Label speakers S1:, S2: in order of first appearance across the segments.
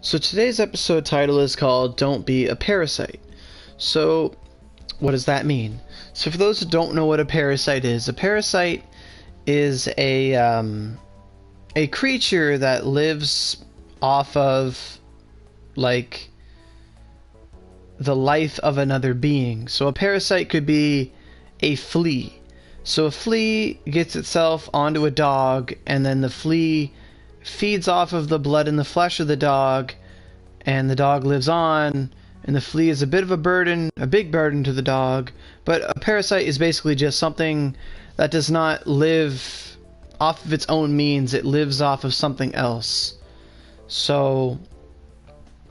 S1: So today's episode title is called Don't Be a Parasite. So what does that mean? So for those who don't know what a parasite is a creature that lives off of like the life of another being. So a parasite could be a flea. So a flea gets itself onto a dog, and then the flea feeds off of the blood and the flesh of the dog, and the dog lives on, and the flea is a bit of a burden, a big burden to the dog. But a parasite is basically just something that does not live off of its own means. It lives off of something else. So,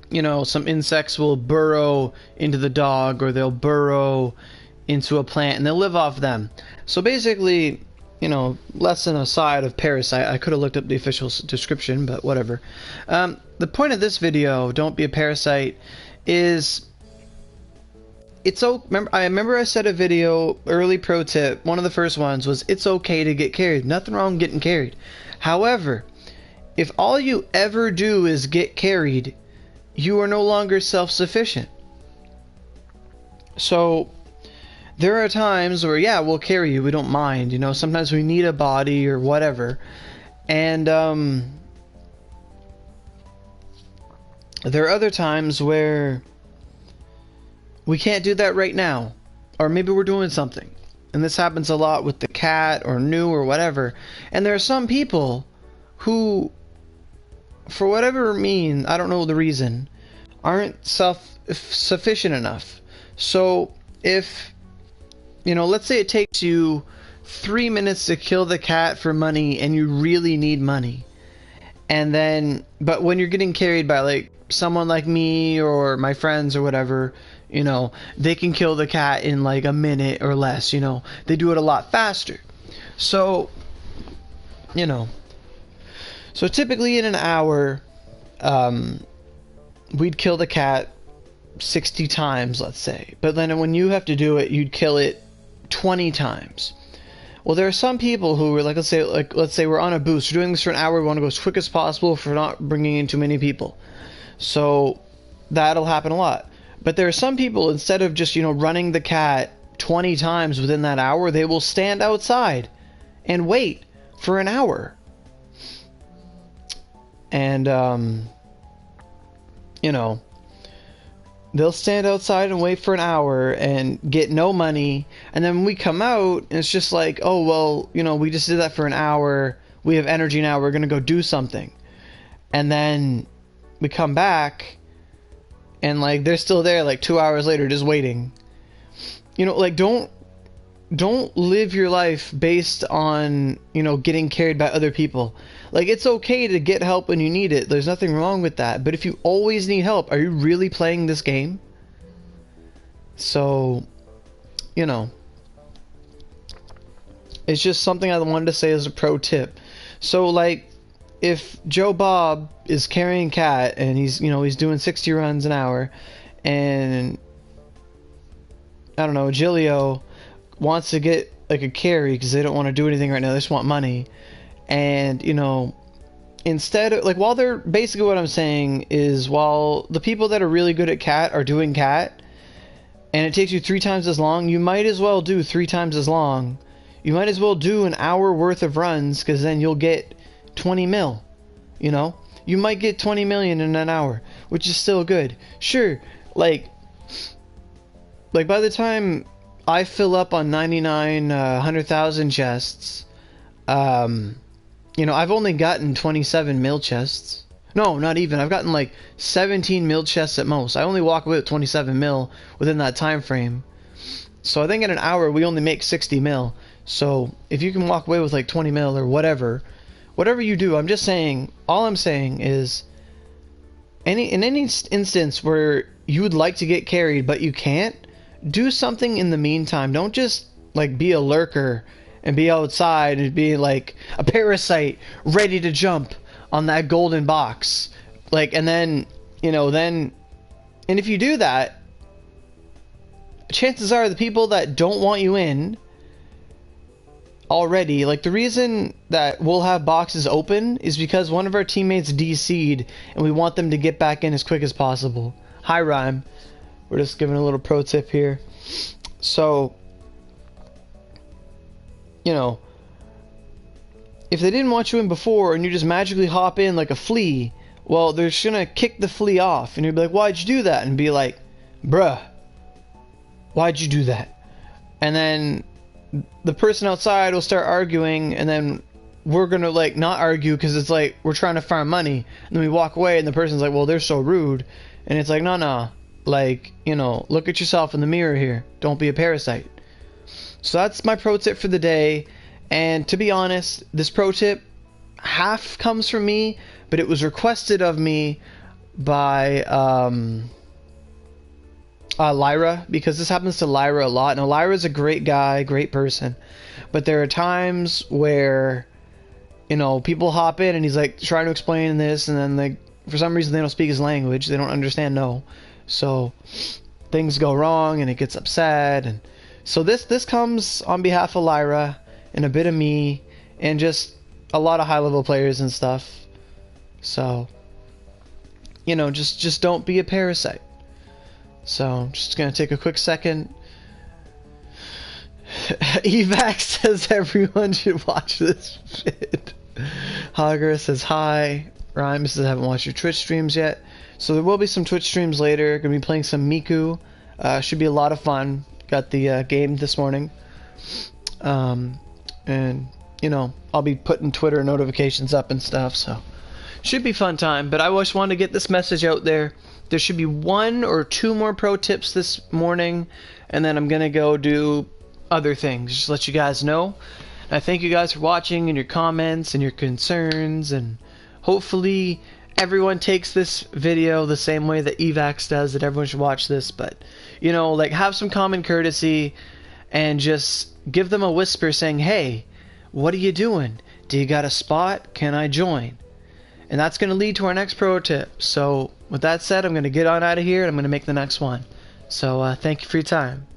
S1: you know, some insects will burrow into the dog, or they'll burrow into a plant, and they'll live off them. So basically, you know, lesson aside of parasite, I could have looked up the official description, but whatever. The point of this video, Don't Be a Parasite, is I remember I said a video, early pro tip, one of the first ones was it's okay to get carried. Nothing wrong with getting carried. However, if all you ever do is get carried, you are no longer self-sufficient. So there are times where, yeah, we'll carry you, we don't mind, you know, sometimes we need a body or whatever, and there are other times where we can't do that right now, or maybe we're doing something, and this happens a lot with the cat or new or whatever, and there are some people who, for whatever mean, I don't know the reason, aren't self-sufficient enough. So if, you know, let's say it takes you 3 minutes to kill the cat for money, and you really need money. And then, but when you're getting carried by like someone like me or my friends or whatever, you know, they can kill the cat in like a minute or less, you know. They do it a lot faster. So, you know, so typically in an hour, we'd kill the cat 60 times, let's say. But then when you have to do it, you'd kill it 20 times. Well, there are some people who are like, let's say we're on a boost, we're doing this for an hour, we want to go as quick as possible for not bringing in too many people. So that'll happen a lot. But there are some people, instead of just, you know, running the cat 20 times within that hour, they will stand outside and wait for an hour. And you know, they'll stand outside and wait for an hour and get no money, and then when we come out, it's just like, oh, well, you know, we just did that for an hour, we have energy now, we're gonna go do something. And then we come back, and like they're still there like 2 hours later just waiting. You know, like don't live your life based on, you know, getting carried by other people. Like, it's okay to get help when you need it, there's nothing wrong with that, but if you always need help, are you really playing this game? So, you know, it's just something I wanted to say as a pro tip. So like, if Joe Bob is carrying cat and he's, you know, he's doing 60 runs an hour, and I don't know, Gilio wants to get like a carry because they don't want to do anything right now, they just want money. And, you know, instead of, like, while they're, basically what I'm saying is, while the people that are really good at cat are doing cat, and it takes you 3 times as long, you might as well do 3 times as long. You might as well do an hour worth of runs, because then you'll get 20 mil, you know? You might get 20 million in an hour, which is still good. Sure, like by the time I fill up on 99, 100,000 chests, you know, I've only gotten 27 mil chests. No, not even. I've gotten like 17 mil chests at most. I only walk away with 27 mil within that time frame. So I think in an hour we only make 60 mil. So if you can walk away with like 20 mil or whatever you do, I'm just saying, all I'm saying is, in any instance where you would like to get carried but you can't, do something in the meantime. Don't just like be a lurker and be outside and be like a parasite ready to jump on that golden box, like, and then, you know, and if you do that, chances are the people that don't want you in already. Like, the reason that we'll have boxes open is because one of our teammates DC'd and we want them to get back in as quick as possible. Hi, Rhyme. We're just giving a little pro tip here. So, you know, if they didn't want you in before and you just magically hop in like a flea, well, they're just gonna kick the flea off and you'll be like, why'd you do that? And be like, bruh, why'd you do that? And then the person outside will start arguing, and then we're gonna like not argue because it's like we're trying to farm money, and then we walk away and the person's like, well, they're so rude, and it's like, no, like, you know, look at yourself in the mirror here, don't be a parasite. So that's my pro tip for the day. And to be honest, this pro tip half comes from me, but it was requested of me by Lyra, because this happens to Lyra a lot. Now, Lyra's a great guy, great person, but there are times where, you know, people hop in and he's like trying to explain this, and then they, for some reason, they don't speak his language, they don't understand, so things go wrong and it gets upset. And so this comes on behalf of Lyra and a bit of me and just a lot of high level players and stuff. So, you know, just don't be a parasite. So I'm just gonna take a quick second. Evac says everyone should watch this shit. Hager says hi. Rhyme says I haven't watched your Twitch streams yet. So there will be some Twitch streams later. Gonna be playing some Miku. Should be a lot of fun. Got the game this morning. And you know, I'll be putting Twitter notifications up and stuff, so should be fun time. But I just want to get this message out there. There should be 1 or 2 more pro tips this morning, and then I'm gonna go do other things. Just let you guys know. And I thank you guys for watching and your comments and your concerns, and hopefully everyone takes this video the same way that Evax does, that everyone should watch this. But, you know, like, have some common courtesy and just give them a whisper saying, hey, what are you doing? Do you got a spot? Can I join? And that's going to lead to our next pro tip. So with that said, I'm going to get on out of here and I'm going to make the next one. So thank you for your time.